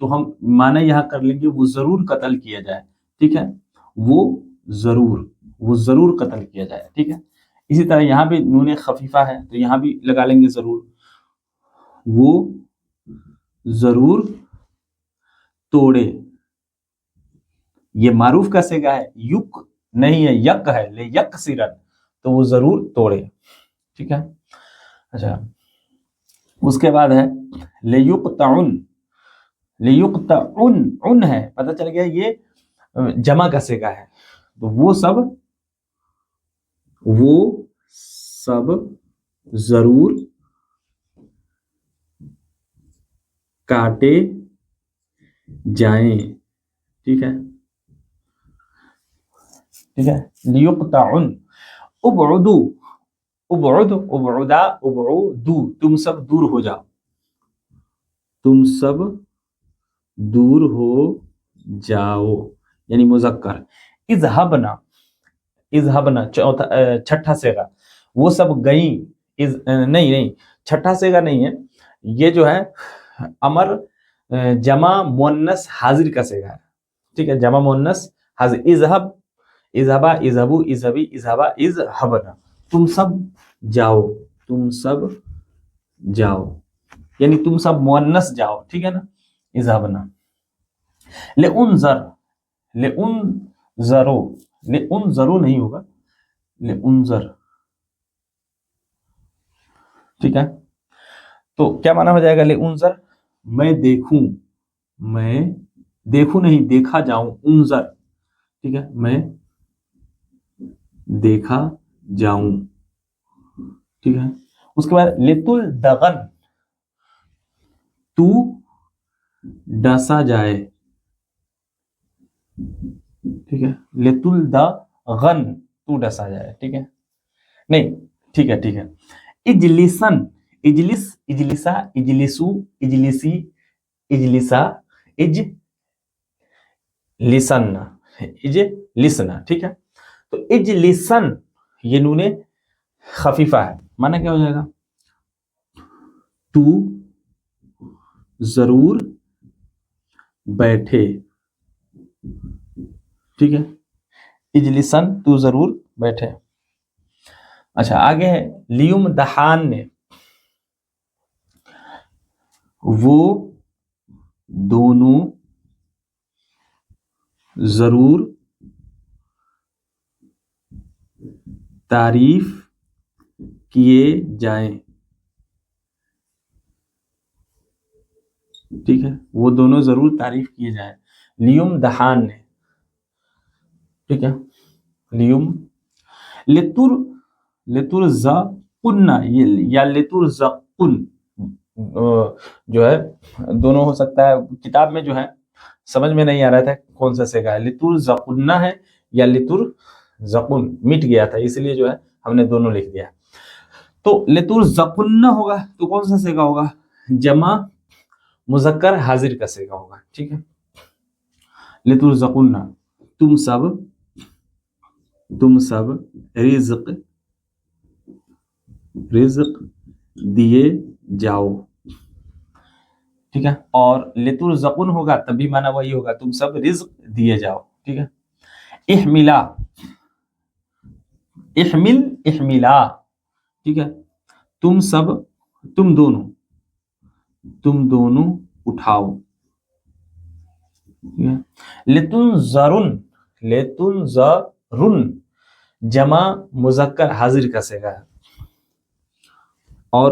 تو ہم معنی یہاں کر لیں گے وہ ضرور قتل کیا جائے، ٹھیک ہے، وہ ضرور قتل کیا جائے، ٹھیک ہے۔ اسی طرح یہاں بھی نون خفیفہ ہے تو یہاں بھی لگا لیں گے ضرور، وہ ضرور توڑے، یہ معروف کا صیغہ ہے، یک نہیں ہے، یک ہے، لے یک سیرن، تو وہ ضرور توڑے، ٹھیک ہے۔ اچھا اس کے بعد ہے لیقطعن، لیقطعن ہے، پتہ چل گیا یہ جمع کا صیغہ ہے، تو وہ سب ضرور کاٹے جائیں، ٹھیک ہے، ٹھیک ہے۔ لیقطعن، ابعدو، ابعدا، ابعدو، تم سب دور ہو جاؤ، تم سب دور ہو جاؤ، یعنی مذکر۔ اذهبنا، اذهبنا چھٹا صیغہ، وہ سب گئیں، نہیں چھٹا صیغہ نہیں ہے، یہ جو ہے امر جمع مؤنث حاضر کا صیغہ ہے، ٹھیک ہے، جمع مؤنث حاضر، اذهب، اذهبا، اذهبوا، اذهبی، اذهبا، اذهبنا، تم سب جاؤ، تم سب جاؤ، یعنی تم سب مؤنث جاؤ، ٹھیک ہے نا، اذهبنا۔ لانذر، لانذرو، لانذرو نہیں ہوگا، لانذر، ٹھیک ہے، تو کیا معنی ہو جائے گا لانذر؟ میں دیکھوں، میں دیکھوں نہیں دیکھا جاؤں، انظر، ٹھیک ہے، میں دیکھا جاؤں، ٹھیک ہے۔ اس کے بعد لتلدغن، تو ڈسا جائے، ٹھیک ہے، لتلدغن، تو ڈسا جائے، ٹھیک ہے، نہیں ٹھیک ہے، ٹھیک ہے۔ اجلسن، اجلس، اجلسا، اجلسو، اجلسی، اجلسا، اجلسن، اجلسنا، ٹھیک ہے، تو اجلسن یہ نون خفیفہ ہے، معنی کیا ہو جائے گا؟ تو ضرور بیٹھے، ٹھیک ہے، اجلسن، تو ضرور بیٹھے۔ اچھا آگے ہے لیوم دہان نے، وہ دونوں ضرور تعریف کیے جائیں، ٹھیک ہے، وہ دونوں ضرور تعریف کیے جائیں، لیوم دہان نے، ٹھیک ہے، لیوم لترزقن یا لترزقن جو ہے دونوں ہو سکتا ہے، کتاب میں جو ہے سمجھ میں نہیں آ رہا تھا کون سا صیغہ ہے، لترزقن ہے یا لترزقن، مٹ گیا تھا اس لیے جو ہے ہم نے دونوں لکھ دیا، تو لترزقن ہوگا تو کون سا صیغہ ہوگا؟ جمع مذکر حاضر کا صیغہ ہوگا، ٹھیک ہے، لترزقن، تم سب رزق دیے جاؤ، ٹھیک ہے، اور لترزقن ہوگا تب بھی معنی وہی ہوگا، تم سب رزق دیے جاؤ، ٹھیک ہے۔ احملا، احمل، احملا، ٹھیک ہے، تم دونوں اٹھاؤ، ٹھیک ہے۔ لتنذرن، لتنذرن جمع مذکر حاضر کا صیغہ ہے، اور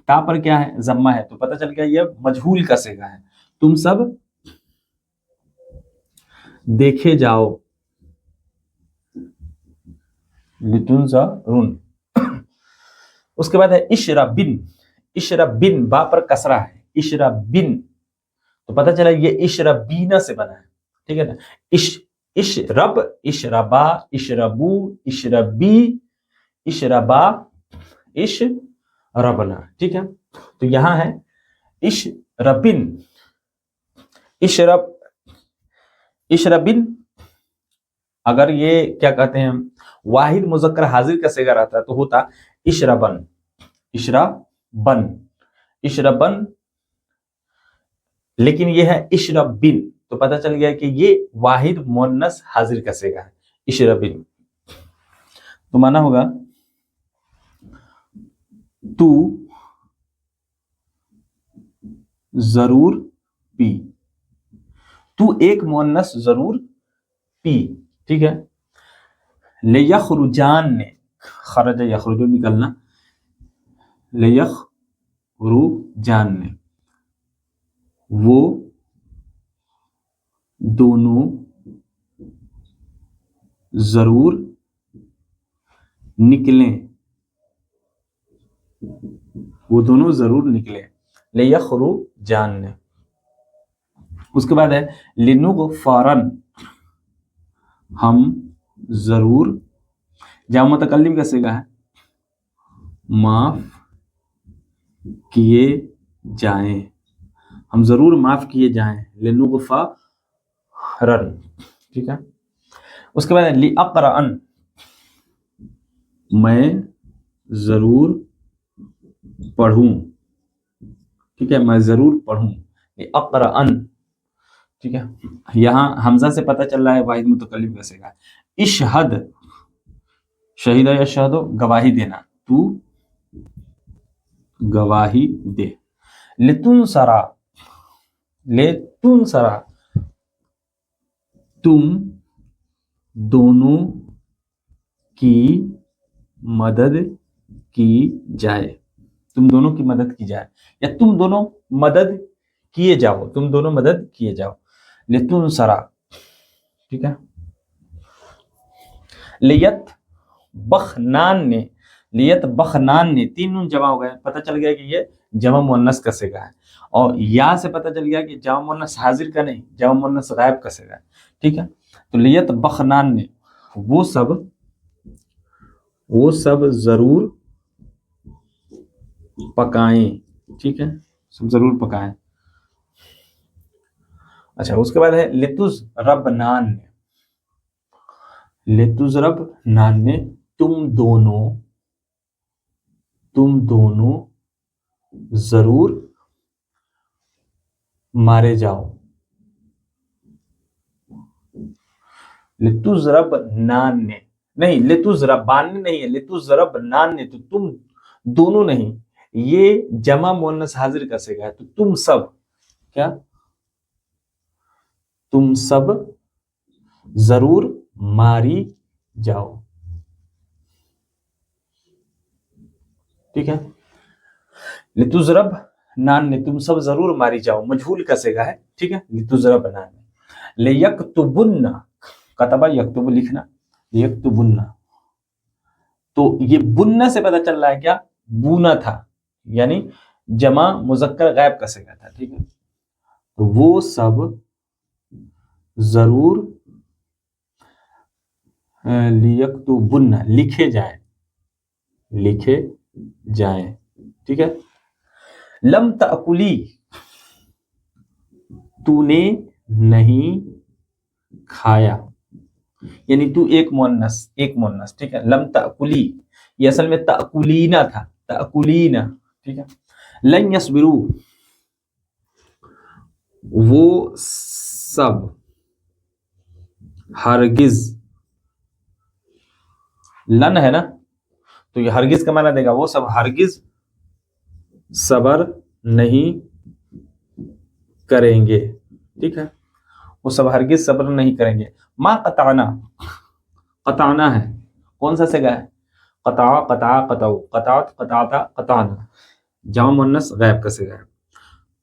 تا پر کیا ہے؟ ضمہ ہے، تو پتہ چل گیا یہ مجہول کا صیغہ ہے، تم سب دیکھے جاؤ، لتنذرن۔ اس کے بعد ہے اشربن، اشربن، با پر کسرہ ہے، اشربن، تو پتہ چلا یہ اشربینا سے بنا ہے، ٹھیک ہے نا، اشرب، اشربا، اشربو، اشربی، اشربا، اشربنا، ٹھیک ہے، تو یہاں ہے اشربن، اشربن، اگر یہ کیا کہتے ہیں واحد مذکر حاضر کا صیغہ رہتا تو ہوتا اشربن، اشربن، اشربن، لیکن یہ ہے اشرب بن، تو پتہ چل گیا کہ یہ واحد مؤنث حاضر کا صیغہ ہے اشرب بن. تو مانا ہوگا تو ضرور پی، تو ایک مؤنث ضرور پی، ٹھیک ہے. لیخرجان نے، خرج یخرج نکلنا، لیخرجان نے، وہ دونوں ضرور نکلیں، وہ دونوں ضرور نکلیں، لیخرجان نے. اس کے بعد ہے لنغفرن، ہم ضرور، جامع متکلم کا صیغہ ہے معاف کیے جائیں، ہم ضرور معاف کیے جائیں، لنغفرن، ٹھیک ہے. اس کے بعد ہے لاقرأن، میں ضرور پڑھوں، ٹھیک ہے، میں ضرور پڑھوں، لاقرأن، ٹھیک ہے. یہاں حمزہ سے پتہ چل رہا ہے واحد متکلم کا صیغہ. اشہد، شہید یشہد، گواہی دینا، تو گواہی دے. لتنصرا، لتنصرا، تم دونوں کی مدد کی جائے، تم دونوں کی مدد کی جائے، یا تم دونوں مدد کیے جاؤ، تم دونوں مدد کیے جاؤ، لتنصرا، ٹھیک ہے. لیت بخنان نے، لیت بخنان نے، تین نون جمع ہو گئے، پتہ چل گیا کہ یہ جمع مؤنث کا صیغہ ہے، اور یا سے پتہ چل گیا کہ جمع مؤنث حاضر کا نہیں، جمع مؤنث غائب کا صیغہ ہے، ٹھیک ہے. تو لیت بخنان نے، وہ سب ضرور پکائیں، ٹھیک ہے، سب ضرور پکائیں. اچھا، اس کے بعد ہے لتضربنان نے، لتضربنان نے، تم دونوں ضرور مارے جاؤ، لتضربنان نے، نہیں لتضربان نہیں ہے، لتضربنان نے، تو تم دونوں نہیں، یہ جمع مؤنث حاضر کا صیغہ ہے، تو تم سب، کیا، تم سب ضرور ماری جاؤ، ٹھیک ہے. لتضربنان نے، تم سب ضرور ماری جاؤ، مجہول کا صیغہ ہے، ٹھیک ہے. لتضربنان نے. لیکتبن، کتبہ یکتب، لکھنا، لیکتبن، تو یہ بننا سے پتہ چل رہا ہے کیا، بونا تھا، یعنی جمع مذکر غائب کا صیغہ تھا، ٹھیک ہے. تو وہ سب ضرور لیکتبن، لکھے جائیں، ٹھیک ہے. لم تأکلی، تو نے نہیں کھایا، یعنی تو ایک مؤنث، ٹھیک ہے. لم تأکلی، یہ اصل میں تأکلینا تھا، تأکلینا، ٹھیک ہے. لن یصبروا، وہ سب ہرگز، لن ہے نا، تو یہ ہرگز کا معنی دے گا، وہ سب ہرگز صبر نہیں کریں گے، ٹھیک ہے، وہ سب ہرگز صبر نہیں کریں گے. ما قطعنا، قطعنا ہے، کون سا صیغہ ہے، قطع، قطع، قطعو، قطعت، قطعتا، قطعنا، جمع مؤنث غائب کا صیغہ ہے.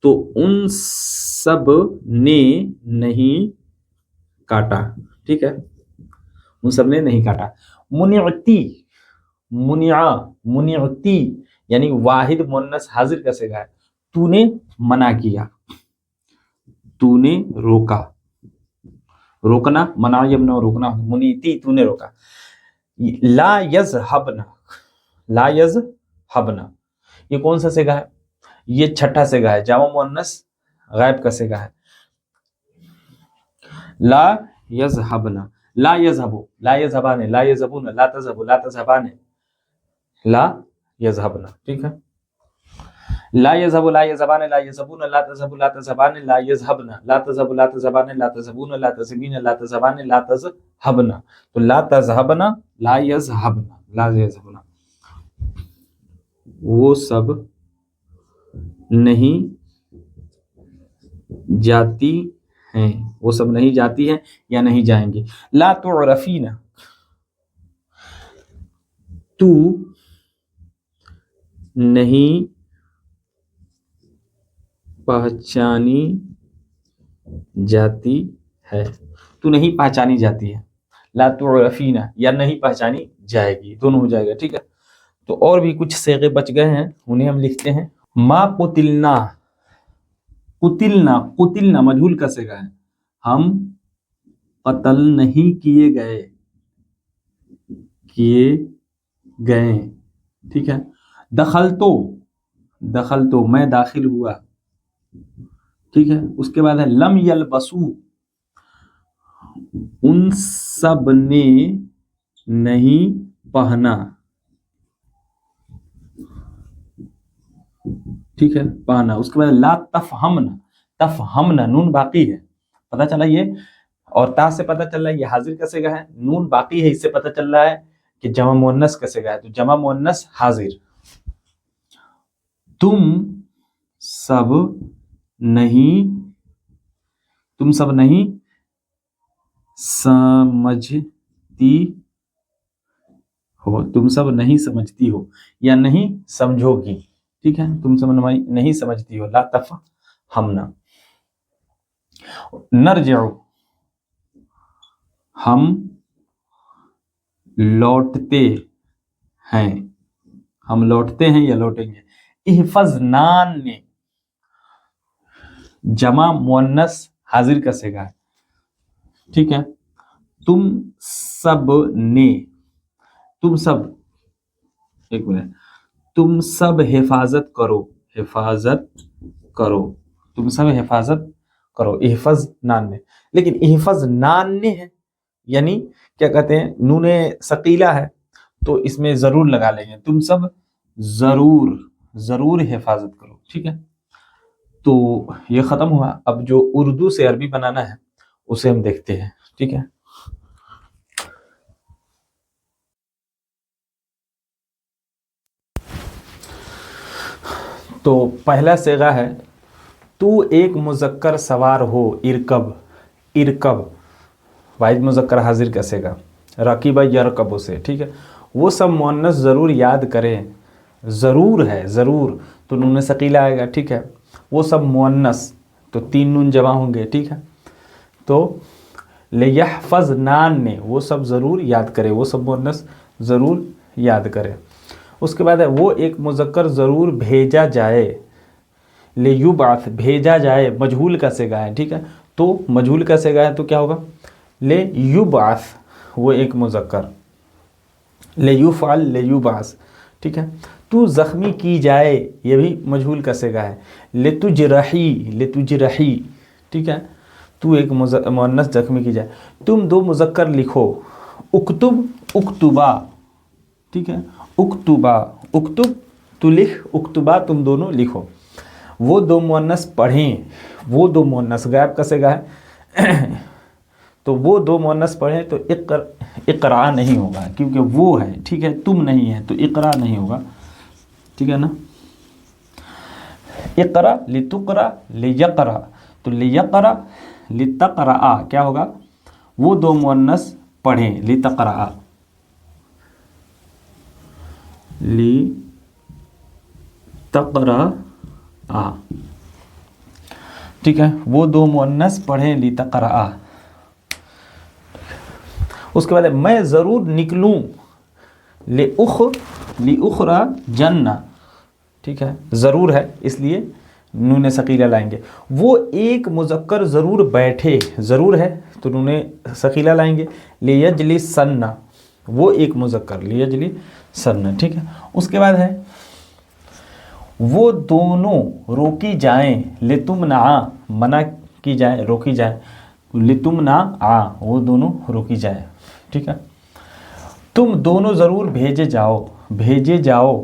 تو ان سب نے نہیں کاٹا، ٹھیک ہے، ان سب نے نہیں کاٹا. منعتی، منعتی، یعنی واحد مؤنث حاضر کا صیغہ ہے، تو نے منع کیا، تو نے روکا، روکنا، منع یمنع، روکنا، منعتی، تو نے روکا. لا یذهبن، لا یذهبن، یہ کون سا صیغہ ہے، یہ چھٹا صیغہ ہے، جمع مؤنث غائب کا صیغہ ہے. لا یذهبن، لا یذهبوا، لا یذهبان، لا یذهبون، لا تذهبوا، لا تذهبان، لا یذهبن، ٹھیک ہے. لا یذهب لا یذهبان لا یذهبون لا تذهب لا تذهبان لا یذهبن لا تذهب لا تذهبان لا تذهبون لا تذهبین لا تذهبان لا تذهبن. تو لا تذهبن لا یذهبن لا یذهبن وہ سب نہیں جاتی ہیں، وہ سب نہیں جاتی ہیں یا نہیں جائیں گے. لا تعرفین تو نہیں پہچانی جاتی ہے، تو نہیں پہچانی جاتی ہے. لا تعرفین یا نہیں پہچانی جائے گی، دونوں ہو جائے گا. ٹھیک ہے، تو اور بھی کچھ صیغے بچ گئے ہیں، انہیں ہم لکھتے ہیں. ما قتلنا، قتلنا قتلنا مجہول کا صیغہ ہے، ہم قتل نہیں کیے گئے، کیے گئے. ٹھیک ہے. دخلتو، دخلتو میں داخل ہوا. ٹھیک ہے. اس کے بعد ہے لم یلبسو، ان سب نے نہیں پہنا. ٹھیک ہے، پہنا. اس کے بعد لا تفہمنا، تفہمنا نون باقی ہے، پتہ چلا یہ، اور تا سے پتہ چل رہا ہے یہ حاضر کا صیغہ ہے. نون باقی ہے، اس سے پتہ چل رہا ہے کہ جمع مؤنث کا صیغہ ہے، تو جمع مؤنث حاضر. تم سب نہیں، تم سب نہیں سمجھتی ہو، تم سب نہیں سمجھتی ہو یا نہیں سمجھو گی. ٹھیک ہے، تم سب نہیں سمجھتی ہو. لا تفہمنا. نرجع ہم لوٹتے ہیں، ہم لوٹتے ہیں یا لوٹیں گے. احفظنان نے جمع مؤنث حاضر کا صیغہ ہے. ٹھیک ہے. تم سب نے، تم سب، ایک منٹ، تم سب حفاظت کرو، حفاظت کرو، تم سب حفاظت کرو. احفظ نان نے، لیکن احفظ نان نے ہے، یعنی کیا کہتے ہیں، نون ثقیلہ ہے تو اس میں ضرور لگا لیں گے. تم سب ضرور، ضرور حفاظت کرو. ٹھیک ہے. تو یہ ختم ہوا. اب جو اردو سے عربی بنانا ہے اسے ہم دیکھتے ہیں. ٹھیک ہے. تو پہلا صیغہ ہے تو ایک مذکر سوار ہو. ارکب، ارکب واحد مذکر حاضر کا صیغہ، رکیبہ یرکب سے. ٹھیک ہے. وہ سب مؤنث ضرور یاد کریں، ضرور ہے، ضرور تو نون ثقیلہ آئے گا. ٹھیک ہے. وہ سب مؤنث تو تین نون جمع ہوں گے. ٹھیک ہے. تو لیحفظنان نے وہ سب ضرور یاد کرے، وہ سب مؤنث ضرور یاد کرے. اس کے بعد ہے وہ ایک مذکر ضرور بھیجا جائے. لیبعث بھیجا جائے مجہول کا صیغہ ہے. ٹھیک ہے. تو مجہول کا صیغہ ہے تو کیا ہوگا، لیبعث وہ ایک مذکر، لیفعل لیبعث. ٹھیک ہے. تو زخمی کی جائے یہ بھی مجہول کا صیغہ ہے. لتجرحی، لتجرحی. ٹھیک ہے. تو ایک مؤنث زخمی کی جائے. تم دو مذکر لکھو. اکتب، اکتبا. ٹھیک ہے. اکتبا، اکتب تو لکھ، اکتبا تم دونوں لکھو. وہ دو مؤنث پڑھیں، وہ دو مؤنث غائب کا صیغہ ہے تو وہ دو مؤنث پڑھیں تو اقرا نہیں ہوگا کیونکہ وہ ہے. ٹھیک ہے. تم نہیں ہے تو اقرا نہیں ہوگا. ٹھیک ہے نا. اقرا لتقرا لیقرا، تو لیقرا لتقرا کیا ہوگا، وہ دو مؤنث پڑھیں. لتقرا، لتقرا. ٹھیک ہے. وہ دو مؤنث پڑھیں لتقرا. اس کے بعد میں ضرور نکلوں. لأخرى جنہ. ٹھیک ہے. ضرور ہے اس لیے نون ثقیلہ لائیں گے. وہ ایک مذکر ضرور بیٹھے، ضرور ہے تو نون ثقیلہ لائیں گے. لیجلسن وہ ایک مذکر، لیجلسن. ٹھیک ہے. اس کے بعد ہے وہ دونوں روکی جائیں. لتمنع منع کی جائے، روکی جائے. لتمنع وہ دونوں روکی جائے. ٹھیک ہے. تم دونوں ضرور بھیجے جاؤ، بھیجے جاؤ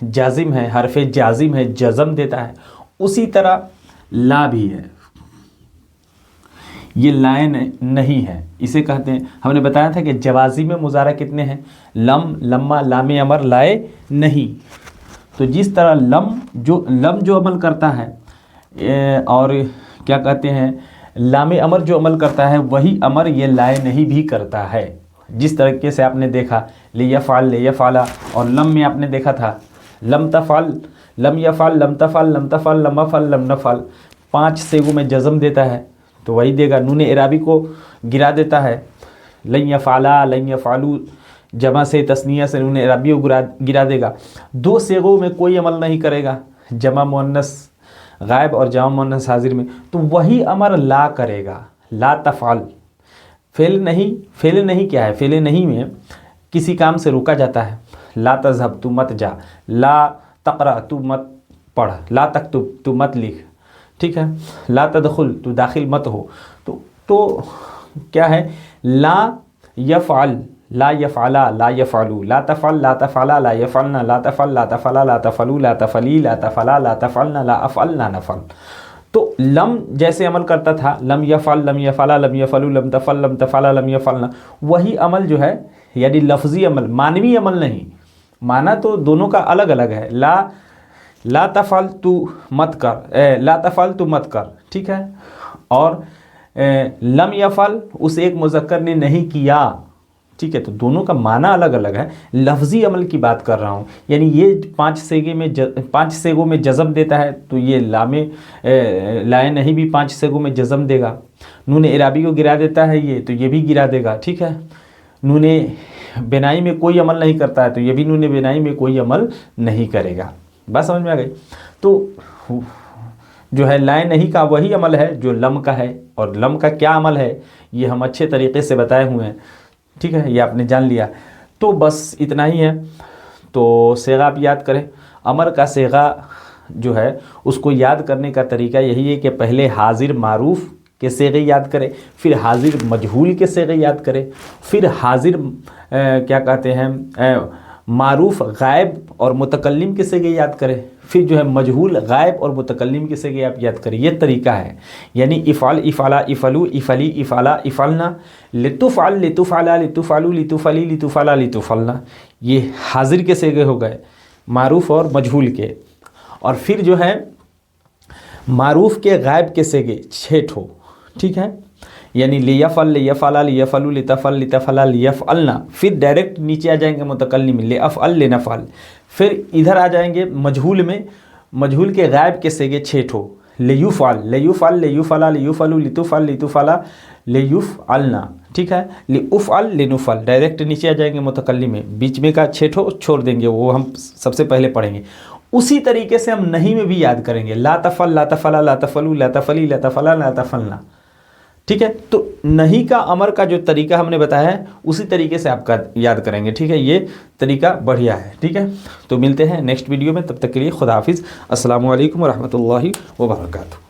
جازم ہے، حرف جازم ہے، جزم دیتا ہے، اسی طرح لا بھی ہے، یہ لائن نہیں ہے، اسے کہتے ہیں، ہم نے بتایا تھا کہ جوازم مضارع کتنے ہیں، لم، لما، لام امر، لائے نہیں، تو جس طرح لم جو عمل کرتا ہے اور کیا کہتے ہیں لام امر جو عمل کرتا ہے وہی امر یہ لائے نہیں بھی کرتا ہے، جس طریقے سے آپ نے دیکھا لیفعل، لیفعلا، اور لم میں آپ نے دیکھا تھا لم تفعل، لم یفعل، لم تفعل، لم تفعل، لم افعل، لم نفعل، 5 صیغوں میں جزم دیتا ہے تو وہی دے گا، نون اعرابی کو گرا دیتا ہے، لن یفعلا، لن یفعلو، جمع سے تثنیہ سے نون اعرابی کو گرا دے گا، 2 صیغوں میں کوئی عمل نہیں کرے گا، جمع مؤنث غائب اور جمع مؤنث حاضر میں، تو وہی امر لا کرے گا، لا تفعل، فعل نہیں کیا ہے، فعل نہیں میں کسی کام سے روکا جاتا ہے، لا تذهب تو مت جا، لا تقرأ تو مت پڑھ، لا تکتب تو مت لکھ، ٹھیک ہے، لا تدخل تو داخل مت ہو، تو کیا ہے لا یفعل، لا یفعلا، لا یفعلو، لا تفعل، لا تفعلا، لا یفعلنا، لا تفعل، لا تفعلا، لا تفعلو، لا تفعلی، لا تفعلا، لا تفعلنا، لا افعل، لا نفعل، تو لم جیسے عمل کرتا تھا لم یفعل، لم یفعلا، لم یفعلو، لم تفعل، لم تفعلا، لم یفعلنا، وہی عمل جو ہے یعنی لفظی عمل، معنوی عمل نہیں، معنی تو دونوں کا الگ الگ ہے، لا تفعل تو مت کر، لا تفعل تو مت کر، ٹھیک ہے، اور لم یفعل اس ایک مذکر نے نہیں کیا، ٹھیک ہے، تو دونوں کا معنی الگ الگ ہے، لفظی عمل کی بات کر رہا ہوں، یعنی یہ 5 صیغوں میں جزم دیتا ہے تو یہ لائے نہیں بھی 5 صیغوں میں جزم دے گا، نون اعرابی کو گرا دیتا ہے یہ تو یہ بھی گرا دے گا، ٹھیک ہے، نون بنائی میں کوئی عمل نہیں کرتا ہے تو یہ بھی نون بنائی میں کوئی عمل نہیں کرے گا، بات سمجھ میں آ گئی، تو جو ہے لائے نہیں کا وہی عمل ہے جو لم کا ہے، اور لم کا کیا عمل ہے یہ ہم اچھے طریقے سے بتائے ہوئے ہیں، ٹھیک ہے، یہ آپ نے جان لیا، تو بس اتنا ہی ہے، تو صیغہ آپ یاد کریں، امر کا صیغہ جو ہے اس کو یاد کرنے کا طریقہ یہی ہے کہ پہلے حاضر معروف کے صیغے یاد کرے، پھر حاضر مجہول کے صیغے یاد کرے، پھر حاضر کیا کہتے ہیں معروف غائب اور متکلم کے صیغے یاد کرے، پھر جو ہے مجہول غائب اور متکلم کے صیغے آپ یاد کریں، یہ طریقہ ہے، یعنی افعل، افعلا، افعلو، افعلی، افعلا، افعلنا، لتفعل، لتفعلا، لتفعلو، لتفعلی، لتفعلا، لتفعلنا، یہ حاضر کے صیغے ہو گئے، معروف اور مجہول کے، اور پھر جو ہے معروف کے غائب کے صیغے 6 ٹھو، ٹھیک ہے، یعنی لیفعل، لیفعلا، لیفعلو، لتفعل، لتفعلا، لیفعلنا، پھر ڈائریکٹ نیچے آ جائیں گے متکلم لافعل، لنفعل، پھر ادھر آ جائیں گے مجہول میں، مجہول کے غائب کے صیغے 6 ٹھو، لیفعل، لیفعل، لیفعلا، لیفعلو، لتفعل، لتفعلا، لیفعلنا، ٹھیک ہے، لافعل، لنفعل، ڈائریکٹ نیچے آ جائیں گے متکلم میں، بیچ میں کا 6 ٹھو چھوڑ دیں گے، وہ ہم سب سے پہلے پڑھیں گے، اسی طریقے سے ہم نہیں میں بھی یاد کریں گے، لا تفعل، لا تفعلا، لا تفعلو، لا تفعلی، لا تفعلا، لا تفعلنا، ٹھیک ہے، تو نہیں کا امر کا جو طریقہ ہم نے بتایا ہے اسی طریقے سے آپ کا یاد کریں گے، ٹھیک ہے، یہ طریقہ بڑھیا ہے، ٹھیک ہے، تو ملتے ہیں نیکسٹ ویڈیو میں، تب تک کے لیے خدا حافظ، السلام علیکم ورحمۃ اللہ وبرکاتہ۔